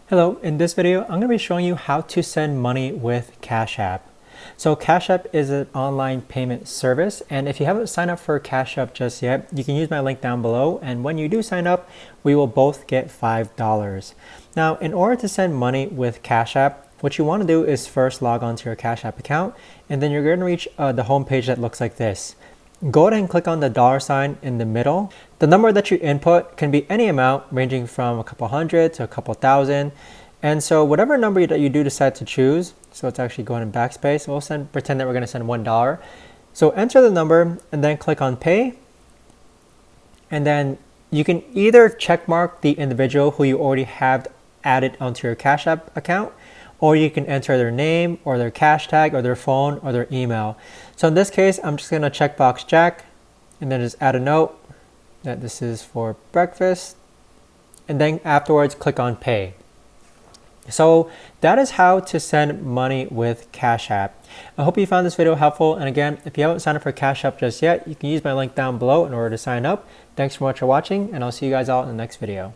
Hello, in this video, I'm going to be showing you how to send money with Cashapp. So Cashapp is an online payment service, and if you haven't signed up for Cashapp just yet, you can use my link down below, and when you do sign up, we will both get $5. Now, in order to send money with Cashapp, what you want to do is first log on to your Cashapp account, and then you're going to reach the home page that looks like this. Go ahead and click on the $ in the middle. The number that you input can be any amount ranging from a couple hundred to a couple thousand. And so whatever number that you do decide to choose, so it's actually going in backspace, we'll pretend that we're going to send $1. So enter the number and then click on pay. And then you can either check mark the individual who you already have added onto your Cash App account, or you can enter their name or their cash tag or their phone or their email. So in this case, I'm just going to checkbox Jack and then just add a note that this is for breakfast, and then afterwards click on pay. So that is how to send money with Cash App. I hope you found this video helpful, and again, if you haven't signed up for Cash App just yet, you can use my link down below in order to sign up. Thanks so much for watching, and I'll see you guys all in the next video.